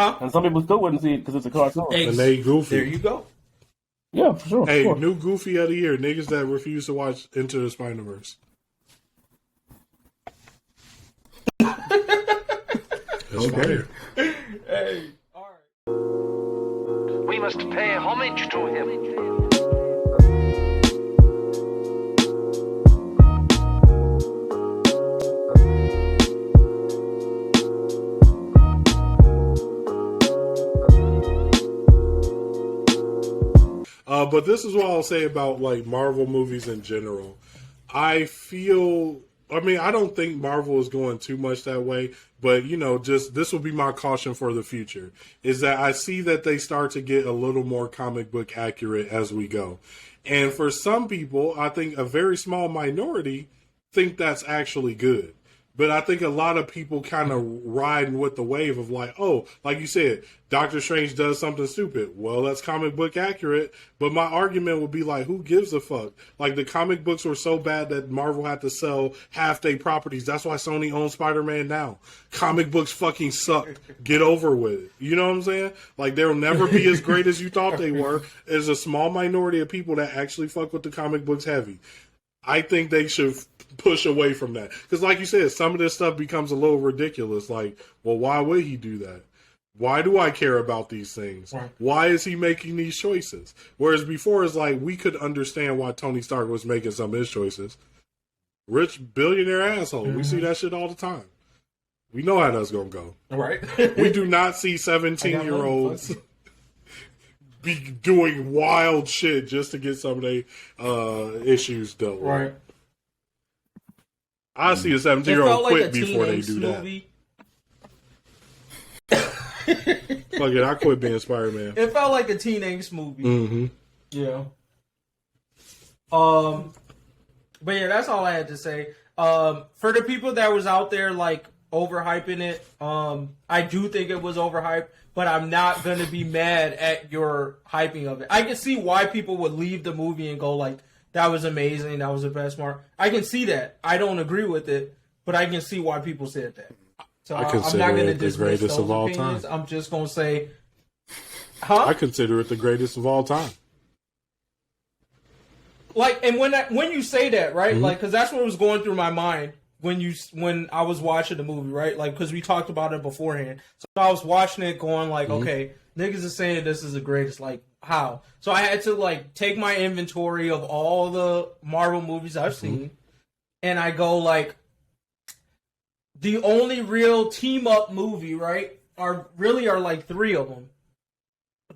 Huh? And some people still wouldn't see it because it's a cartoon. And they goofy. There you go. Yeah, for sure. Hey, for sure. new goofy of the year. Niggas that refuse to watch Into the Spider-Verse. Okay. Hey, all right. We must pay homage to him. But this is what I'll say about like Marvel movies in general. I don't think Marvel is going too much that way, but just this will be my caution for the future, is that I see that they start to get a little more comic book accurate as we go. And for some people, I think a very small minority think that's actually good. But I think a lot of people kind of riding with the wave of like, oh, like you said, Doctor Strange does something stupid. Well, that's comic book accurate. But my argument would be like, who gives a fuck? Like the comic books were so bad that Marvel had to sell half their properties. That's why Sony owns Spider-Man now. Comic books fucking suck. Get over with it. You know what I'm saying? Like they'll never be as great as you thought they were. There's a small minority of people that actually fuck with the comic books heavy. I think they should push away from that. Because like you said, some of this stuff becomes a little ridiculous. Like, well, why would he do that? Why do I care about these things? Right. Why is he making these choices? Whereas before, it's like we could understand why Tony Stark was making some of his choices. Rich billionaire asshole. Mm-hmm. We see that shit all the time. We know how that's going to go. Right. We do not see 17-year-olds be doing wild shit just to get some of their issues dealt with. Right. I see a 17-year-old quit before they do movie. that. Fuck it, I quit being Spider-Man. It felt like a teen angst movie. Mm-hmm. Yeah. But yeah, that's all I had to say. For the people that was out there like overhyping it, I do think it was overhyped, but I'm not gonna be mad at your hyping of it. I can see why people would leave the movie and go like, that was amazing, that was the best part. I can see that. I don't agree with it, but I can see why people said that. So I'm not going to dismiss those opinions. I'm just going to say, I consider it the greatest of all time. Like, and when you say that, right? Mm-hmm. Like, because that's what was going through my mind when I was watching the movie, right? Like, because we talked about it beforehand. So I was watching it, going like, okay, niggas are saying this is the greatest. Like, how? So I had to like take my inventory of all the Marvel movies I've seen, and I go like, the only real team up movie, right, are like three of them: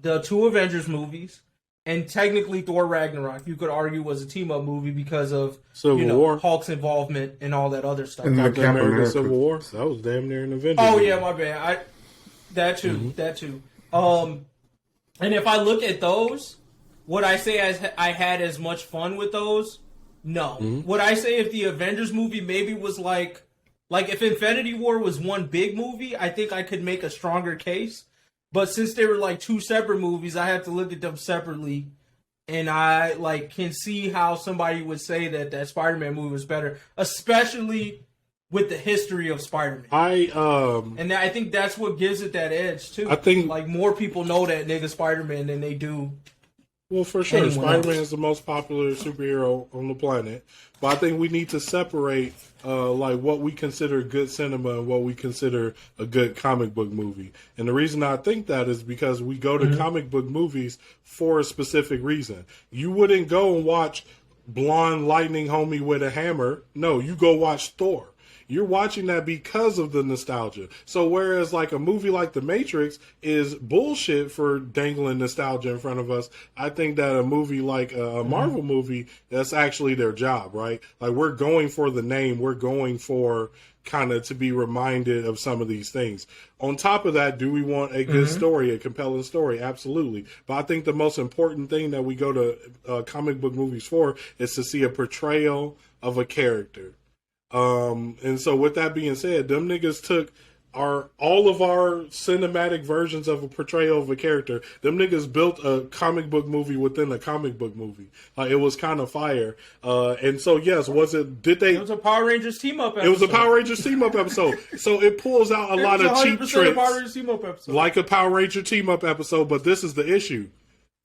the two Avengers movies, and technically Thor Ragnarok. You could argue was a team up movie because of Civil War, Hulk's involvement and all that other stuff. And Captain America Civil War. That was damn near an Avengers. Oh movie. yeah, my bad. That too. And if I look at those, would I say I had as much fun with those? No. Would I say if the Avengers movie maybe was like if Infinity War was one big movie, I think I could make a stronger case. But since they were like two separate movies, I have to look at them separately. And I like can see how somebody would say that Spider-Man movie was better, especially with the history of Spider-Man. And I think that's what gives it that edge too. I think like more people know that nigga Spider-Man than they do. Well, for sure, Spider-Man is the most popular superhero on the planet. But I think we need to separate like what we consider good cinema and what we consider a good comic book movie. And the reason I think that is because we go to comic book movies for a specific reason. You wouldn't go and watch Blonde Lightning Homie with a Hammer. No, you go watch Thor. You're watching that because of the nostalgia. So whereas like a movie like The Matrix is bullshit for dangling nostalgia in front of us, I think that a movie like a Marvel movie, that's actually their job, right? Like we're going for the name, we're going for kind of to be reminded of some of these things. On top of that, do we want a good story, a compelling story? Absolutely. But I think the most important thing that we go to comic book movies for is to see a portrayal of a character. And so with that being said, them niggas took are all of our cinematic versions of a portrayal of a character. Them niggas built a comic book movie within a comic book movie. Like, it was kind of fire. And so, yes, It was a Power Rangers team up episode. It was a Power Rangers team up episode. So it pulls out a lot of cheap tricks. Power Rangers team up episode. Like a Power Ranger team up episode, but this is the issue.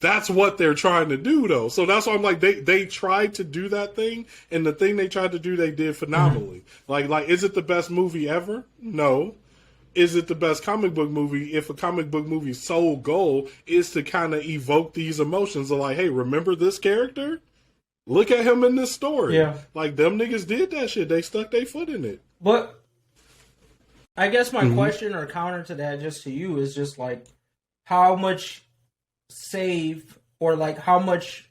That's what they're trying to do, though. So that's why I'm like, they tried to do that thing, and the thing they tried to do, they did phenomenally. Like, is it the best movie ever? No. Is it the best comic book movie? If a comic book movie's sole goal is to kind of evoke these emotions of like, hey, remember this character? Look at him in this story. Yeah. Like, them niggas did that shit. They stuck their foot in it. But I guess my question or counter to that, just to you, is just like, how much save or like how much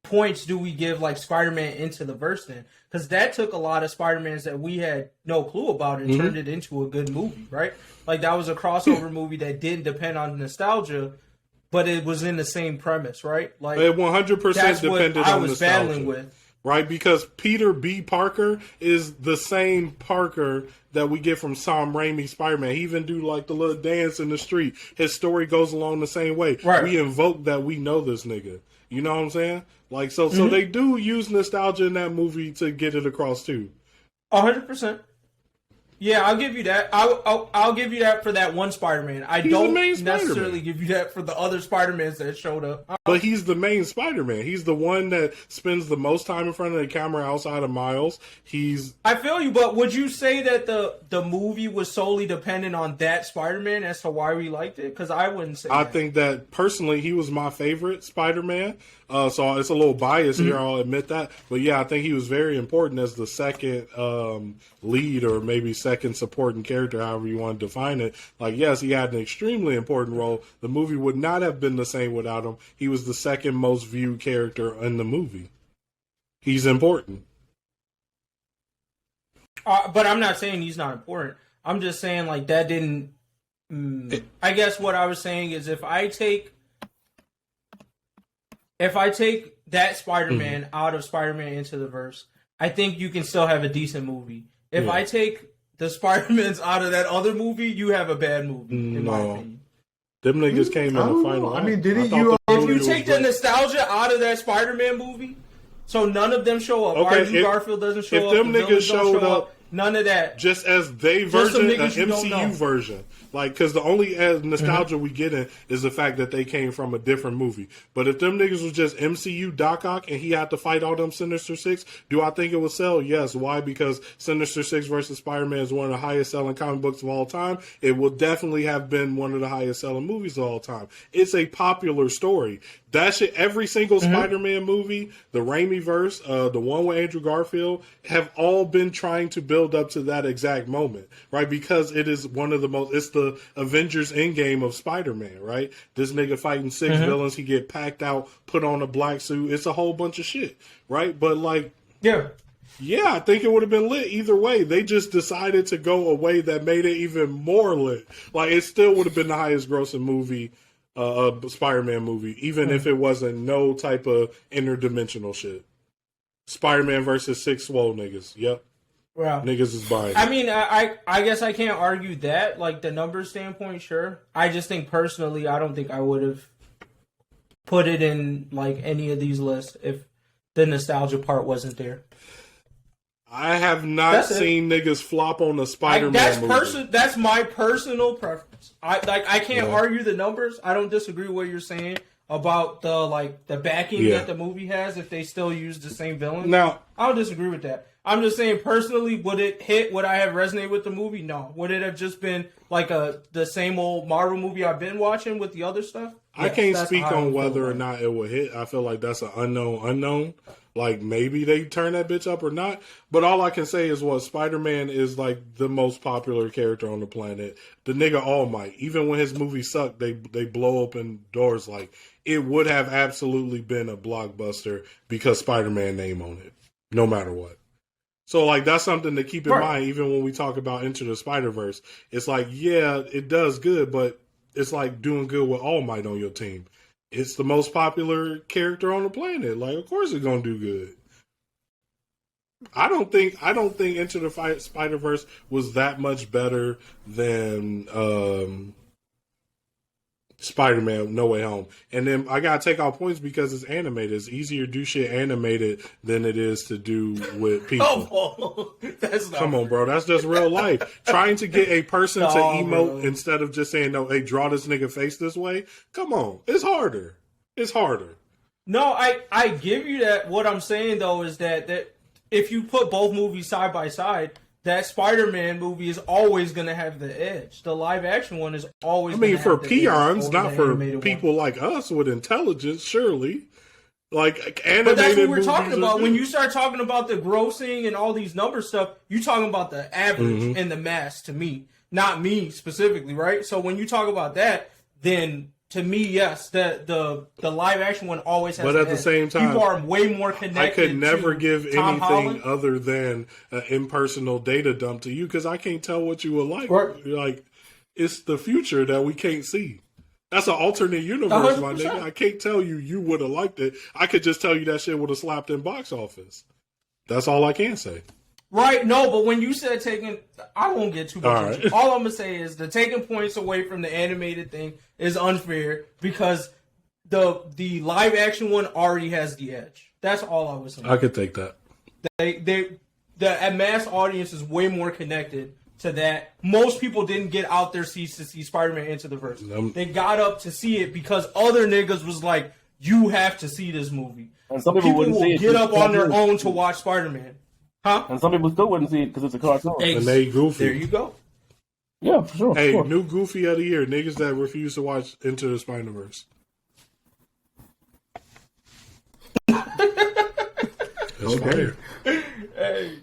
points do we give like Spider-Man Into the Verse then? Because that took a lot of Spider-Mans that we had no clue about and turned it into a good movie, right? Like, that was a crossover movie that didn't depend on nostalgia, but it was in the same premise, right? Like, it 100% depended on nostalgia. I was battling with. Right, because Peter B. Parker is the same Parker that we get from Sam Raimi's Spider-Man. He even do like the little dance in the street. His story goes along the same way. Right. We invoke that we know this nigga. You know what I'm saying? Like, so they do use nostalgia in that movie to get it across too. 100%. Yeah, I'll give you that. I'll give you that for that one Spider-Man. He's don't necessarily give you that for the other Spider-Mans that showed up. But he's the main Spider-Man. He's the one that spends the most time in front of the camera outside of Miles. I feel you, but would you say that the movie was solely dependent on that Spider-Man as to why we liked it? Because I wouldn't say that. think that, personally, he was my favorite Spider-Man. So it's a little biased here, I'll admit that. But yeah, I think he was very important as the second lead, or maybe second supporting character, however you want to define it. Like, yes, he had an extremely important role. The movie would not have been the same without him. He was the second most viewed character in the movie. He's important. But I'm not saying he's not important. I'm just saying, like, that didn't... I guess what I was saying is if I take that Spider-Man out of Spider-Man Into the Verse, I think you can still have a decent movie. If I take the Spider-Mans out of that other movie, you have a bad movie, in my opinion. Them niggas came in the final. I mean, didn't If you take the nostalgia out of that Spider-Man movie, so none of them show up. Okay, Garfield doesn't show up. If them niggas showed up, none of that. Just as they version, an MCU version. Like, because the only nostalgia we get in is the fact that they came from a different movie. But if them niggas was just MCU Doc Ock and he had to fight all them Sinister Six, do I think it would sell? Yes. Why? Because Sinister Six versus Spider-Man is one of the highest selling comic books of all time. It will definitely have been one of the highest selling movies of all time. It's a popular story. That shit, every single Spider-Man movie, the Raimi verse, the one with Andrew Garfield, have all been trying to build up to that exact moment, right? Because it is one of the most, it's the Avengers Endgame of Spider-Man, right? This nigga fighting 6 villains, he get packed out, put on a black suit. It's a whole bunch of shit, right? But like, yeah, I think it would have been lit either way. They just decided to go a way that made it even more lit. Like, it still would have been the highest grossing movie, Spider-Man movie, even if it wasn't no type of interdimensional shit. Spider-Man versus 6 swole niggas. Yep. Wow. Niggas is buying. I mean, I guess I can't argue that. Like, the numbers standpoint, sure. I just think personally, I don't think I would have put it in like any of these lists if the nostalgia part wasn't there. I have not seen niggas flop on a Spider-Man movie. That's my personal preference. I can't argue the numbers. I don't disagree with what you're saying about the backing that the movie has if they still use the same villain. Now, I don't disagree with that. I'm just saying personally, would it hit? Would I have resonated with the movie? No. Would it have just been like the same old Marvel movie I've been watching with the other stuff? I can't speak on whether or not it would hit. I feel like that's an unknown. Like, maybe they turn that bitch up or not. But all I can say is Spider-Man is like the most popular character on the planet. The nigga All Might. Even when his movies suck, they blow open doors. Like, it would have absolutely been a blockbuster because Spider-Man name on it. No matter what. So, like, that's something to keep in mind, even when we talk about Into the Spider-Verse. It's like, yeah, it does good, but it's like doing good with All Might on your team. It's the most popular character on the planet. Like, of course it's going to do good. I don't think Into the Spider-Verse was that much better than Spider-Man No Way Home. And then I gotta take out points because it's animated. It's easier to do shit animated than it is to do with people. Oh, that's not Come on, bro. That's just real life. Trying to get a person to emote bro. instead of just saying, no, hey, draw this nigga face this way. Come on. It's harder. It's harder. No, I give you that. What I'm saying, though, is that if you put both movies side by side, that Spider-Man movie is always going to have the edge. The live-action one is always I mean, gonna for have the peons, edge not over the for animated people one. like us with intelligence, surely. Like, animated But that's what we're movies talking are about. good. When you start talking about the grossing and all these number stuff, you're talking about the average and the mass to me. Not me specifically, right? So when you talk about that, then to me, yes, the live action one always has. But at the same time, people are way more connected. I could never to give Tom anything Holland. other than an impersonal data dump to you because I can't tell what you would like. Right. Like, it's the future that we can't see. That's an alternate universe, my 100%. nigga. I can't tell you would have liked it. I could just tell you that shit would have slapped in box office. That's all I can say. Right, no, but when you said taking, I won't get too much All into right. it. All I'm going to say is the taking points away from the animated thing is unfair because the live action one already has the edge. That's all I was saying. I could take that. The mass audience is way more connected to that. Most people didn't get out their seats to see Spider-Man Into the Verse. They got up to see it because other niggas was like, you have to see this movie. And some people People wouldn't see will it get up on their cartoon. own to watch Spider-Man. Huh? And some people still wouldn't see it because it's a cartoon. And they goofy. There you go. Yeah, for sure. Hey, sure. new goofy of the year. Niggas that refuse to watch Into the Spider-Verse. That's Okay. fire. Hey.